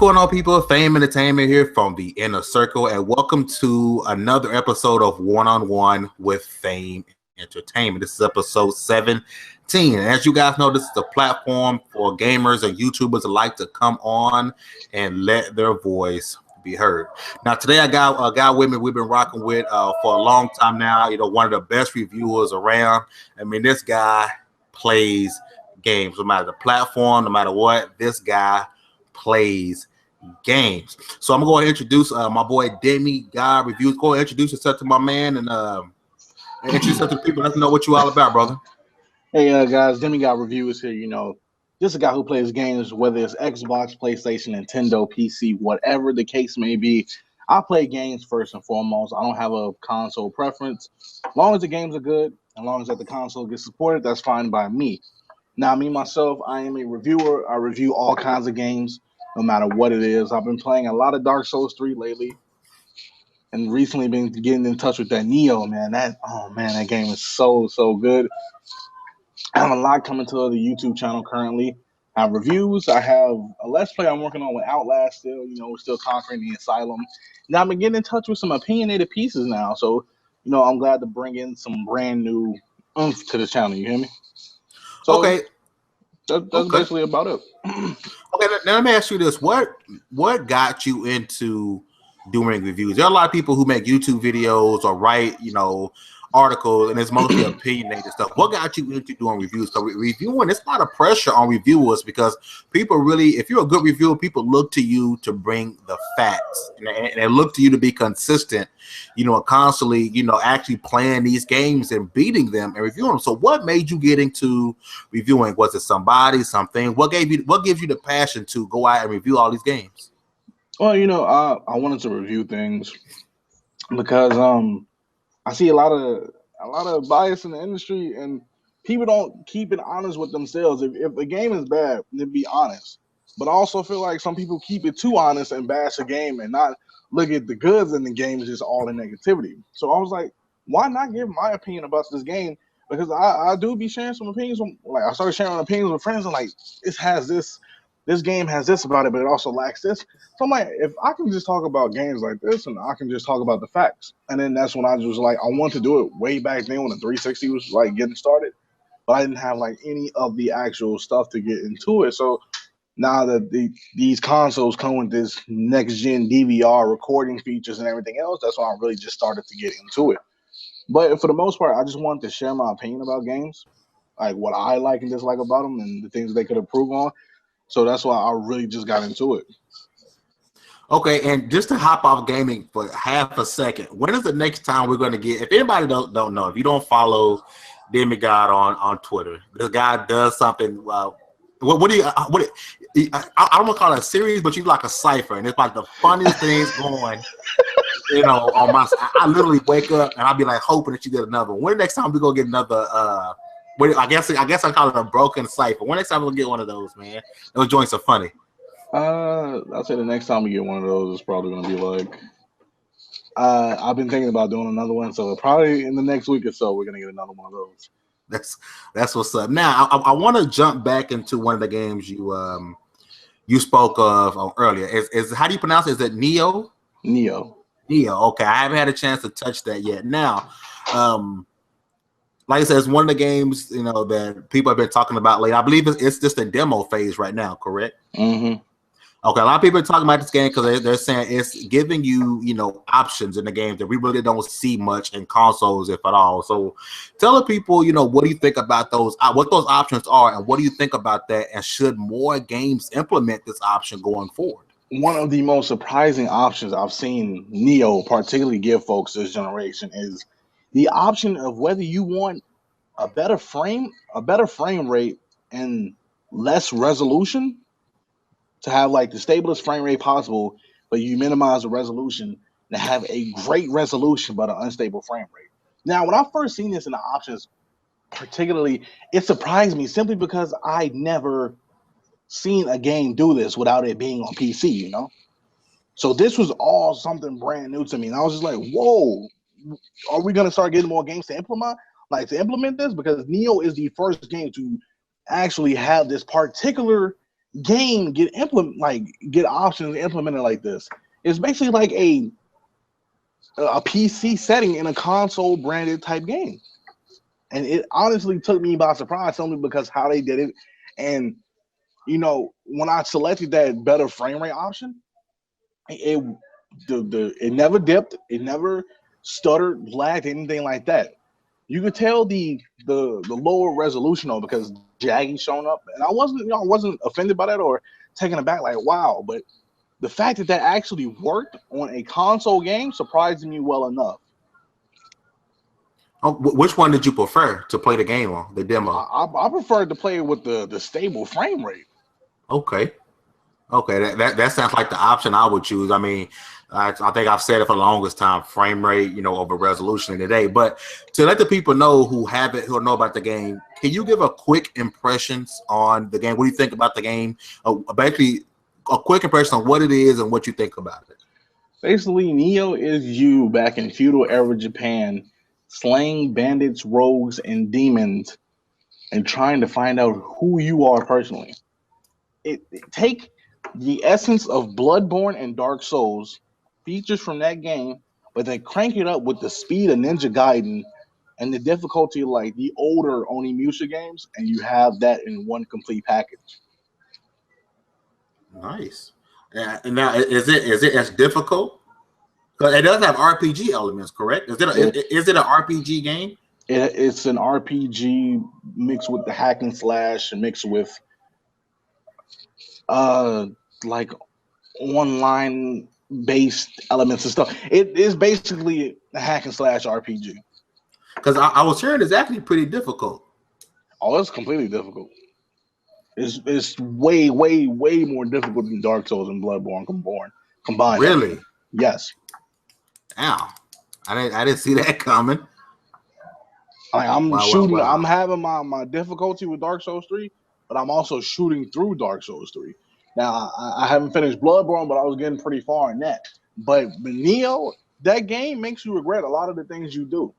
going on, people? Fame Entertainment here from the Inner Circle, and welcome to another episode of One-on-One with Fame Entertainment. This is episode 17. And as you guys know, this is a platform for gamers and YouTubers that like to come on and let their voice be heard. Now, today I got a guy with me we've been rocking with for a long time now. You know, one of the best reviewers around. I mean, this guy plays games. No matter the platform, no matter what, this guy plays games. So I'm going to introduce my boy DemiGodReviews. Go ahead, introduce yourself to my man and introduce yourself to the people. Let them know what you all about, brother. Hey guys, DemiGodReviews here. You know, just a guy who plays games, whether it's Xbox, PlayStation, Nintendo, PC, whatever the case may be. I play games first and foremost. I don't have a console preference. As long as the games are good, as long as that the console gets supported, that's fine by me. Now, me myself, I am a reviewer. I review all kinds of games, no matter what it is. I've been playing a lot of Dark Souls 3 lately, and recently been getting in touch with that Nioh, man. That game is so good. I have a lot coming to the YouTube channel currently. I have reviews. I have a Let's Play I'm working on with Outlast still. You know, we're still conquering the asylum. Now, I've been getting in touch with some opinionated pieces now. So, you know, I'm glad to bring in some brand new oomph to the channel. You hear me? So, Okay. That's basically about it. Okay, now let me ask you this. What got you into doing reviews? There are a lot of people who make YouTube videos or write, you know, articles, and it's mostly opinionated stuff. What got you into doing reviews? So reviewing, it's a lot of pressure on reviewers because people really, if you're a good reviewer, people look to you to bring the facts, and they look to you to be consistent, you know, constantly, you know, actually playing these games and beating them and reviewing them. So what made you get into reviewing? Was it somebody, something? What gives you the passion to go out and review all these games? Well, you know, I wanted to review things because I see a lot of bias in the industry, and people don't keep it honest with themselves. If a game is bad, then be honest. But I also feel like some people keep it too honest and bash a game and not look at the goods in the game, just all the negativity. So I was like, why not give my opinion about this game? Because I do be sharing some opinions. I started sharing opinions with friends, and like, this game has this about it, but it also lacks this. So I'm like, if I can just talk about games like this, and I can just talk about the facts. And then that's when I was like, I want to do it way back then when the 360 was like getting started, but I didn't have like any of the actual stuff to get into it. So now that these consoles come with this next gen DVR recording features and everything else, that's when I really just started to get into it. But for the most part, I just wanted to share my opinion about games, like what I like and dislike about them and the things they could improve on. So that's why I really just got into it. Okay, and just to hop off gaming for half a second, when is the next time we're going to get? If anybody don't know, if you don't follow DemiGod on Twitter, this guy does something. I don't want to call it a series, but you like a cipher, and it's like the funniest things going. You know, on my, I literally wake up and I'll be like hoping that you get another one. When next time we gonna get another? I guess I call it a broken cipher. When next time we'll get one of those, man? Those joints are funny. I'll say the next time we get one of those, it's probably gonna be like, I've been thinking about doing another one, so probably in the next week or so, we're gonna get another one of those. That's what's up. Now I want to jump back into one of the games you spoke of earlier. Is how do you pronounce it? Is it Nioh? Nioh. Okay, I haven't had a chance to touch that yet. Now, like I said, it's one of the games, you know, that people have been talking about lately. I believe it's just a demo phase right now, correct? Mm-hmm. Okay, a lot of people are talking about this game because they're saying it's giving you, you know, options in the game that we really don't see much in consoles, if at all. So tell the people, you know, what do you think about those, what those options are, and what do you think about that, and should more games implement this option going forward? One of the most surprising options I've seen Nioh particularly give folks this generation is the option of whether you want a better frame rate and less resolution, to have like the stablest frame rate possible, but you minimize the resolution to have a great resolution but an unstable frame rate. Now, when I first seen this in the options, particularly, it surprised me simply because I never seen a game do this without it being on PC, you know? So this was all something brand new to me. And I was just like, whoa, are we going to start getting more games to implement this? Because Nioh is the first game to actually have this particular game get options implemented like this. It's basically like a PC setting in a console branded type game. And it honestly took me by surprise, only because how they did it. And when I selected that better frame rate option, it never dipped, it never stuttered, lagged, anything like that. You could tell the lower resolution though, because jaggy showing up, and I wasn't offended by that or taken aback like wow, but the fact that actually worked on a console game surprised me well enough. Oh, which one did you prefer to play the game on, the demo? I preferred to play with the stable frame rate. Okay, that sounds like the option I would choose. I mean, I think I've said it for the longest time, frame rate, over resolution today. But to let the people know who know about the game, can you give a quick impressions on the game? What do you think about the game? Basically, a quick impression on what it is and what you think about it. Basically, Nioh is you back in feudal era Japan, slaying bandits, rogues, and demons, and trying to find out who you are personally. Take the essence of Bloodborne and Dark Souls, features from that game, but then crank it up with the speed of Ninja Gaiden and the difficulty like the older Onimusha games, and you have that in one complete package. Nice. And now, is it as difficult? Because it does have RPG elements, correct? Is it an RPG game? It's an RPG mixed with the hack and slash, and mixed with like online based elements and stuff. It is basically a hack and slash RPG. Because I was hearing it's actually pretty difficult. Oh, it's completely difficult. It's way more difficult than Dark Souls and Bloodborne combined. Really? Yes. Ow. I didn't see that coming. I'm having my difficulty with Dark Souls 3, but I'm also shooting through Dark Souls 3. Now I haven't finished Bloodborne, but I was getting pretty far in that. But Nioh, that game makes you regret a lot of the things you do.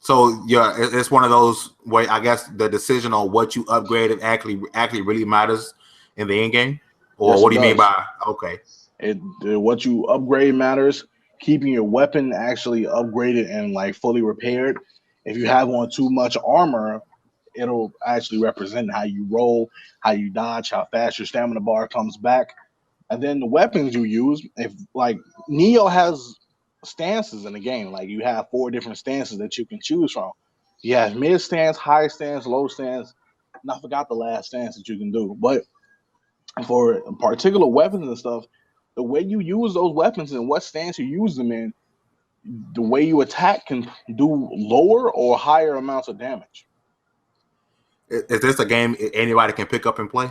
So yeah, it's one of those where I guess the decision on what you upgraded actually really matters in the end game, or yes, what do you mean by okay? What you upgrade matters. Keeping your weapon actually upgraded and like fully repaired. If you have on too much armor, it'll actually represent how you roll, how you dodge, how fast your stamina bar comes back, and then the weapons you use. If like Nioh has stances in the game, like you have 4 different stances that you can choose from. You have mid stance, high stance, low stance, and I forgot the last stance that you can do. But for particular weapons and stuff, the way you use those weapons and what stance you use them in, the way you attack can do lower or higher amounts of damage. Is this a game anybody can pick up and play?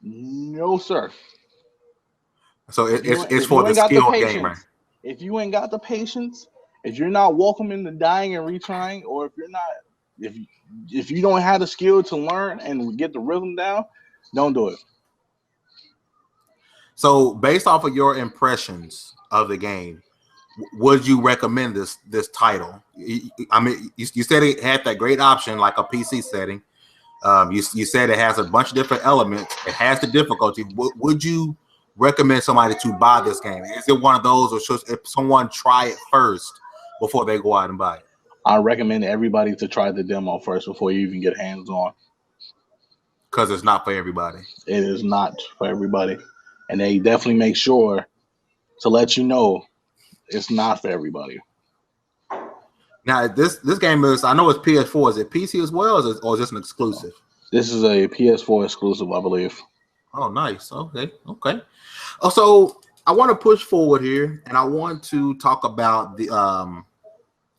No, sir. So it's for the skilled gamer. If you ain't got the patience, if you're not welcoming the dying and retrying, or if you don't have the skill to learn and get the rhythm down, don't do it. So based off of your impressions of the game, would you recommend this title? I mean, you said it had that great option like a PC setting. You said it has a bunch of different elements. It has the difficulty. Would you recommend somebody to buy this game? Is it one of those, or should if someone try it first before they go out and buy it? I recommend everybody to try the demo first before you even get hands on. Because it's not for everybody. It is not for everybody. And they definitely make sure to let you know it's not for everybody. Now, this game is, I know it's PS4. Is it PC as well, or is this an exclusive? This is a PS4 exclusive, I believe. Oh, nice. Okay. So I want to push forward here, and I want to talk about the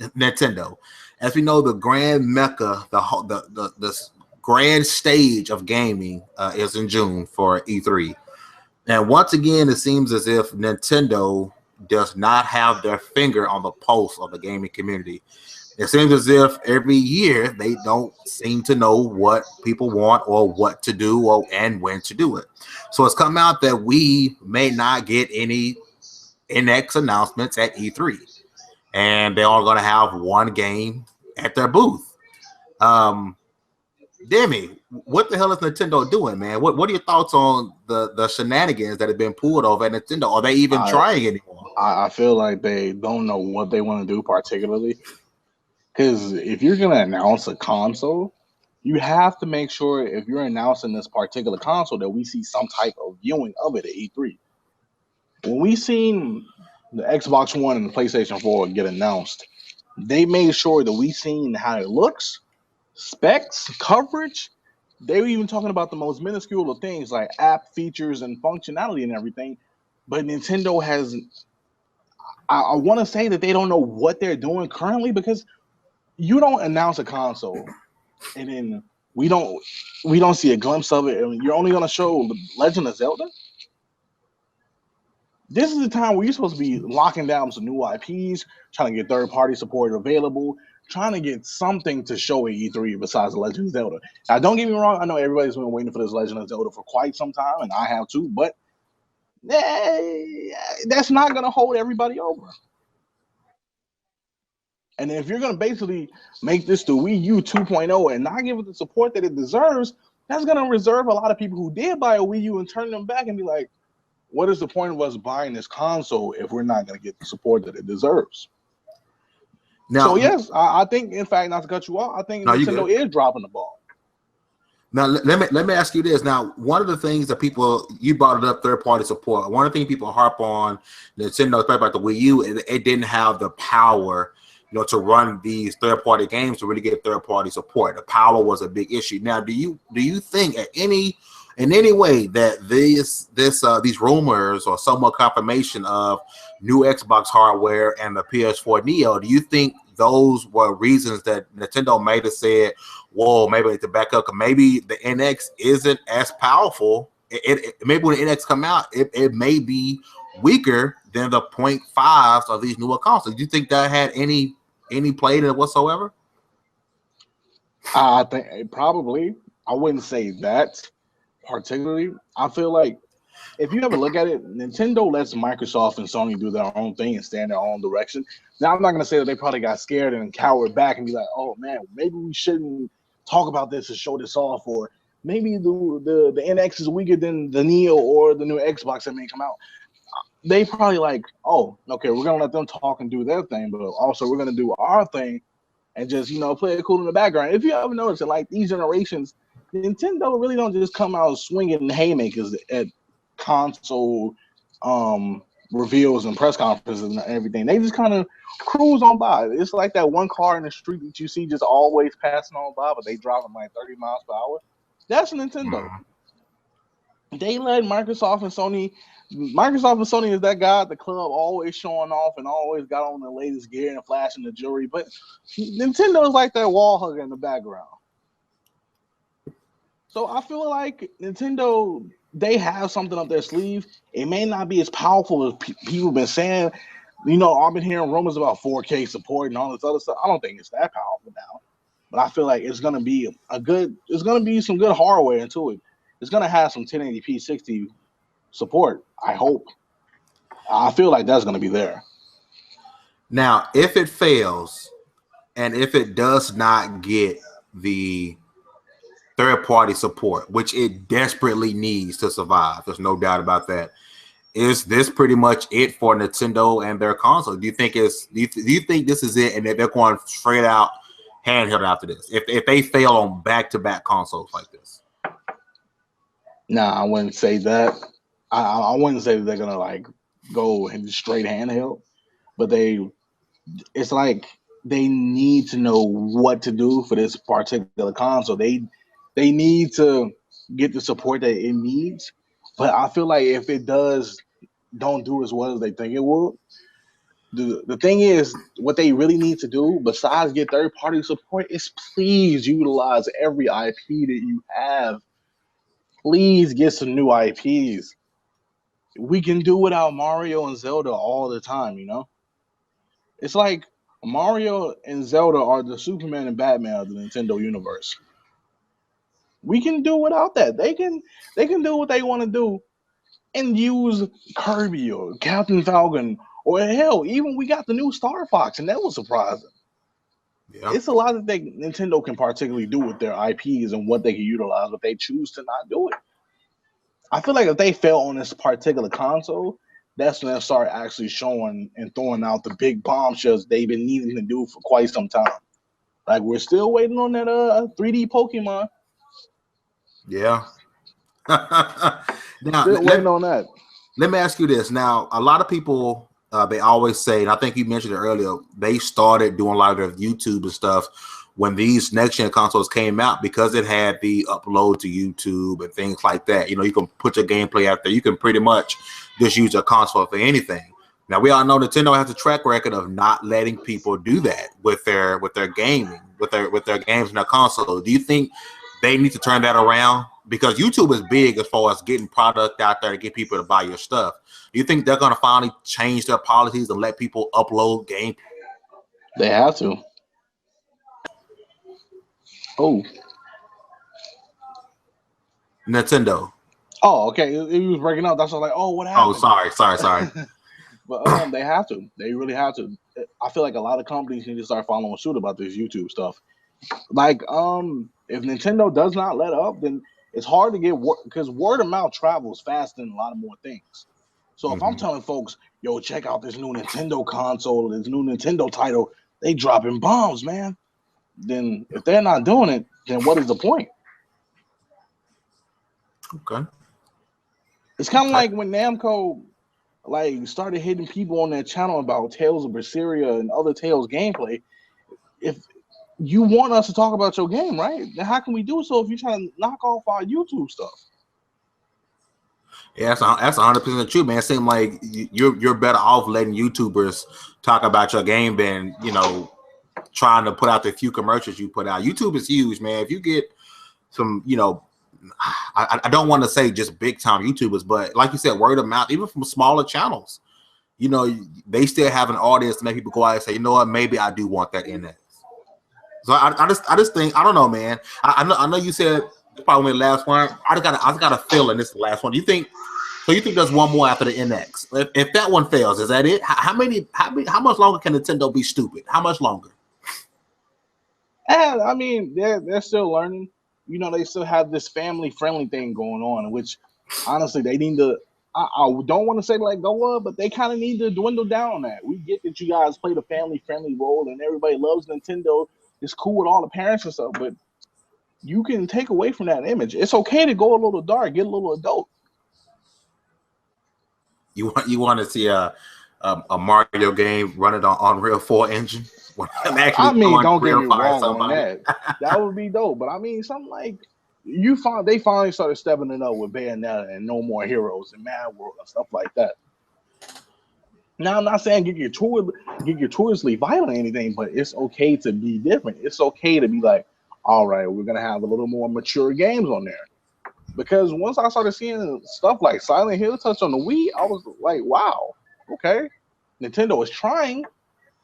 Nintendo. As we know, the grand mecca, the grand stage of gaming is in June for E3. And once again, it seems as if Nintendo does not have their finger on the pulse of the gaming community. It seems as if every year they don't seem to know what people want or what to do and when to do it. So it's come out that we may not get any NX announcements at E3. And they're all going to have one game at their booth. Demi, what the hell is Nintendo doing, man? What are your thoughts on the shenanigans that have been pulled over at Nintendo? Are they even trying anymore? I feel like they don't know what they want to do particularly. Because if you're going to announce a console, you have to make sure if you're announcing this particular console that we see some type of viewing of it at E3. When we seen the Xbox One and the PlayStation 4 get announced, they made sure that we seen how it looks, specs, coverage. They were even talking about the most minuscule of things like app features and functionality and everything. But Nintendo has, I want to say that they don't know what they're doing currently, because you don't announce a console and then we don't see a glimpse of it, and you're only going to show Legend of Zelda. This is the time where you're supposed to be locking down some new IPs, trying to get third-party support available, trying to get something to show at E3 besides the Legend of Zelda. Now, don't get me wrong. I know everybody's been waiting for this Legend of Zelda for quite some time, and I have too, but that's not going to hold everybody over. And if you're going to basically make this the Wii U 2.0 and not give it the support that it deserves, that's going to reserve a lot of people who did buy a Wii U and turn them back and be like, what is the point of us buying this console if we're not going to get the support that it deserves? Now, so yes, I think, in fact, not to cut you off, I think Nintendo is dropping the ball. Now, let me ask you this. Now, one of the things that you brought it up, third-party support. One of the things people harp on Nintendo, especially about the Wii U, it didn't have the power, to run these third-party games to really get third-party support. The power was a big issue. Now, do you think in any way that these rumors or somewhat confirmation of new Xbox hardware and the PS4 Nioh, do you think those were reasons that Nintendo may have said, whoa, maybe to back up, maybe the NX isn't as powerful. Maybe when the NX come out, it may be weaker than the 0.5s of these newer consoles. Do you think that had any play in it whatsoever? I think probably. I wouldn't say that particularly. I feel like if you ever look at it, Nintendo lets Microsoft and Sony do their own thing and stay in their own direction. Now, I'm not going to say that they probably got scared and cowered back and be like, oh, man, maybe we shouldn't talk about this and show this off, or maybe the NX is weaker than the Nioh or the new Xbox that may come out. They probably like, oh, okay, we're going to let them talk and do their thing, but also we're going to do our thing and just, play it cool in the background. If you ever notice it, like these generations, Nintendo really don't just come out swinging haymakers at console reveals and press conferences and everything. They just kind of cruise on by. It's like that one car in the street that you see just always passing on by, but they driving like 30 miles per hour. That's Nintendo. They let Microsoft and Sony is that guy at the club always showing off and always got on the latest gear and flashing the jewelry, but Nintendo is like that wall hugger in the background. So I feel like Nintendo, they have something up their sleeve. It may not be as powerful as people have been saying. I've been hearing rumors about 4K support and all this other stuff. I don't think it's that powerful now, but I feel like it's gonna be some good hardware into it. It's gonna have some 1080p 60 support. I hope. I feel like that's gonna be there. Now, if it fails, and if it does not get the third-party support, which it desperately needs to survive, there's no doubt about that, is this pretty much it for Nintendo and their console? Do you think do you think this is it, and that they're going straight out handheld after this? If they fail on back-to-back consoles like this? Nah, I wouldn't say that. I wouldn't say that they're gonna like go straight handheld, but it's like they need to know what to do for this particular console. They need to get the support that it needs, but I feel like if it don't do as well as they think it will, the thing is, what they really need to do besides get third-party support is please utilize every IP that you have. Please get some new IPs. We can do without Mario and Zelda all the time, It's like Mario and Zelda are the Superman and Batman of the Nintendo universe. We can do without that. They can do what they want to do and use Kirby or Captain Falcon, or hell, even we got the new Star Fox, and that was surprising. Yeah. It's a lot that Nintendo can particularly do with their IPs and what they can utilize, but they choose to not do it. I feel like if they fail on this particular console, that's when they'll start actually showing and throwing out the big bombshells they've been needing to do for quite some time. Like, we're still waiting on that 3D Pokemon. Yeah. Now, Still waiting on that. Let me ask you this. Now, a lot of people, they always say, and I think you mentioned it earlier, they started doing a lot of their YouTube and stuff when these next-gen consoles came out because it had the upload to YouTube and things like that. You know, you can put your gameplay out there. You can pretty much just use your console for anything. Now, we all know Nintendo has a track record of not letting people do that with their gaming, with their games and their console. Do you think they need to turn that around? Because YouTube is big as far as getting product out there to get people to buy your stuff. Do you think they're going to finally change their policies and let people upload games? They have to. Oh. Nintendo. Oh, okay. It was breaking up. That's all like, oh, what happened? Oh, sorry. But they have to. They really have to. I feel like a lot of companies need to start following suit about this YouTube stuff. Like, if Nintendo does not let up, then it's hard to get because word of mouth travels faster than a lot of more things. So if I'm telling folks, yo, check out this new Nintendo console, this new Nintendo title, they dropping bombs, man. Then if they're not doing it, then what is the point? Okay. It's kind of like when Namco started hitting people on their channel about Tales of Berseria and other Tales gameplay. If you want us to talk about your game, right? Then how can we do so if you're trying to knock off our YouTube stuff? Yeah, that's 100% true, man. It seems like you're better off letting YouTubers talk about your game than, you know, trying to put out the few commercials you put out. YouTube is huge, man. If you get some, you know, I don't want to say just big time YouTubers, but like you said, word of mouth, even from smaller channels, you know, they still have an audience to make people go out and say, you know what, maybe I do want that in there. So I just think, I don't know, man. I know you said probably the last one. I just got a feeling this is the last one. Do you think? So you think there's one more after the NX? If that one fails, is that it? How much longer can Nintendo be stupid? How much longer? I mean, they're still learning. You know, they still have this family-friendly thing going on, which honestly they need to. I don't want to say let go of, but they kind of need to dwindle down on that. We get that you guys play the family-friendly role, and everybody loves Nintendo. It's cool with all the parents and stuff, but you can take away from that image. It's okay to go a little dark, get a little adult. You want to see a Mario game running on Unreal 4 engine? I mean, don't get me wrong on that. That would be dope. But I mean, something like they finally started stepping it up with Bayonetta and No More Heroes and Mad World and stuff like that. Now, I'm not saying get your touristly violent or anything, but it's okay to be different. It's okay to be like, all right, we're gonna have a little more mature games on there. Because once I started seeing stuff like Silent Hill touch on the Wii, I was like, wow, okay, Nintendo is trying.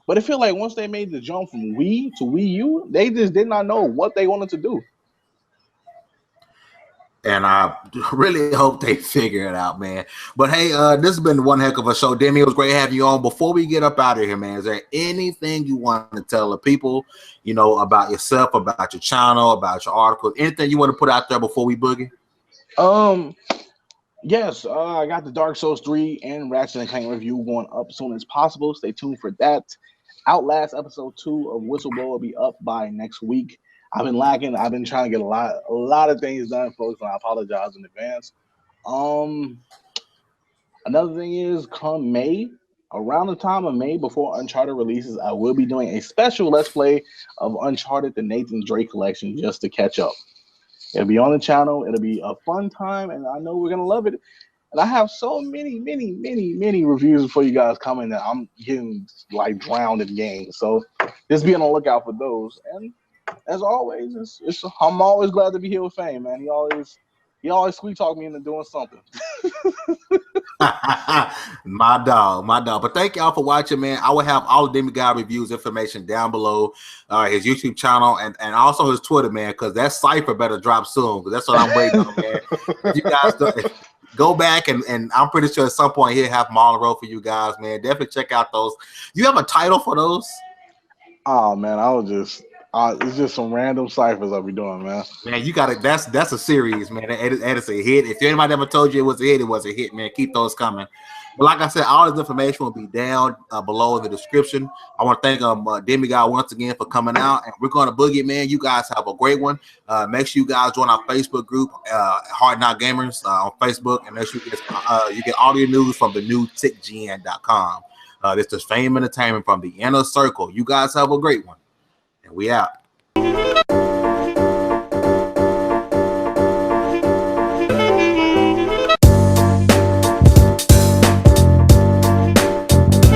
But I feel like once they made the jump from Wii to Wii U, they just did not know what they wanted to do. And I really hope they figure it out, man. But hey, this has been one heck of a show. Demi, it was great having you on. Before we get up out of here, man, is there anything you want to tell the people, you know, about yourself, about your channel, about your articles, anything you want to put out there before we boogie? Yes, I got the Dark Souls 3 and Ratchet & Clank review going up as soon as possible. Stay tuned for that. Outlast episode 2 of Whistleblower will be up by next week. I've been lacking. I've been trying to get a lot of things done, folks, and I apologize in advance. Another thing is, come May, around the time of May, before Uncharted releases, I will be doing a special Let's Play of Uncharted, the Nathan Drake collection, just to catch up. It'll be on the channel. It'll be a fun time, and I know we're gonna love it. And I have so many reviews for you guys coming that I'm getting like drowned in games. So just be on the lookout for those. And as always, I'm always glad to be here with Fame, man. He always sweet talk me into doing something. my dog. But thank y'all for watching, man. I will have all the DemiGodReviews information down below, his YouTube channel and also his Twitter, man, because that cipher better drop soon, because that's what I'm waiting on, man. If you guys go back and I'm pretty sure at some point he'll have Marlon Road for you guys, man. Definitely check out those. You have a title for those? Oh man, I was just it's just some random ciphers I'll be doing, man. Man, you got it. That's a series, man. That is a hit. If anybody ever told you it was a hit, it was a hit, man. Keep those coming. But like I said, all this information will be down below in the description. I want to thank Demigod once again for coming out, and we're going to boogie, man. You guys have a great one. Make sure you guys join our Facebook group, Hard Knock Gamers on Facebook, and make sure you get all your news from the new TickGN.com. This is Fame Entertainment from the Inner Circle. You guys have a great one, and we out.